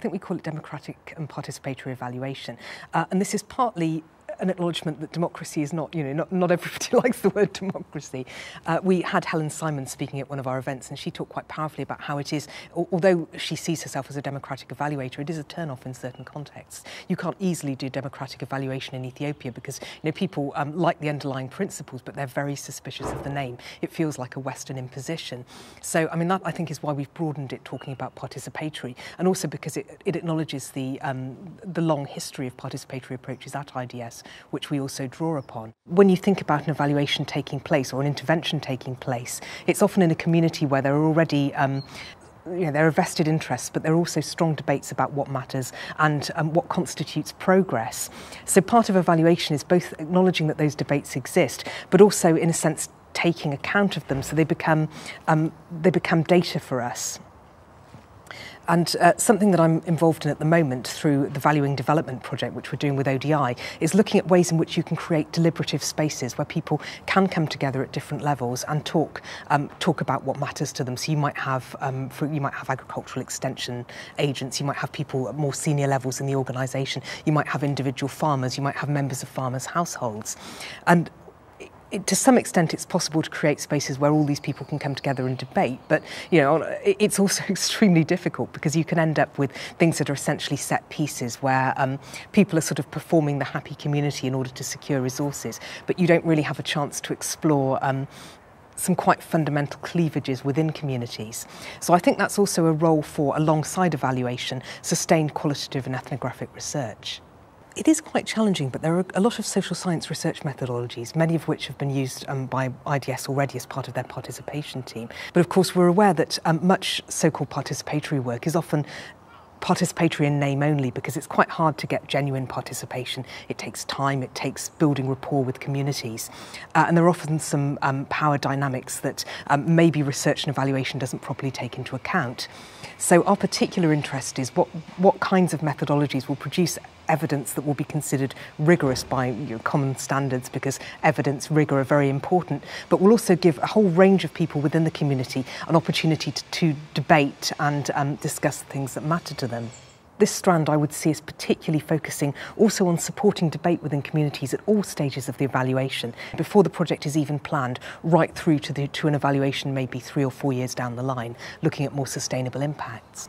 I think we call it democratic and participatory evaluation. And this is partly an acknowledgement that democracy is not, not everybody likes the word democracy. We had Helen Simon speaking at one of our events, and she talked quite powerfully about how it is, although she sees herself as a democratic evaluator, it is a turn-off in certain contexts. You can't easily do democratic evaluation in Ethiopia because people like the underlying principles, but they're very suspicious of the name. It feels like a Western imposition. So, I mean, that I think is why we've broadened it, talking about participatory, and also because it acknowledges the long history of participatory approaches at IDS, which we also draw upon. When you think about an evaluation taking place or an intervention taking place, it's often in a community where there are already there are vested interests, but there are also strong debates about what matters and what constitutes progress. So part of evaluation is both acknowledging that those debates exist, but also, in a sense, taking account of them so they become data for us. And something that I'm involved in at the moment through the Valuing Development project, which we're doing with ODI, is looking at ways in which you can create deliberative spaces where people can come together at different levels and talk about what matters to them. So you might have agricultural extension agents, you might have people at more senior levels in the organisation, you might have individual farmers, you might have members of farmers' households. And to some extent, it's possible to create spaces where all these people can come together and debate, but it's also extremely difficult because you can end up with things that are essentially set pieces where people are sort of performing the happy community in order to secure resources, but you don't really have a chance to explore some quite fundamental cleavages within communities. So I think that's also a role for, alongside evaluation, sustained qualitative and ethnographic research. It is quite challenging, but there are a lot of social science research methodologies, many of which have been used by IDS already as part of their participation team. But of course, we're aware that much so-called participatory work is often participatory in name only because it's quite hard to get genuine participation. It takes time, it takes building rapport with communities. And there are often some power dynamics that maybe research and evaluation doesn't properly take into account. So our particular interest is what kinds of methodologies will produce evidence that will be considered rigorous by common standards, because evidence, rigour are very important, but will also give a whole range of people within the community an opportunity to debate and discuss things that matter to them. This strand I would see as particularly focusing also on supporting debate within communities at all stages of the evaluation, before the project is even planned, right through to an evaluation maybe 3 or 4 years down the line, looking at more sustainable impacts.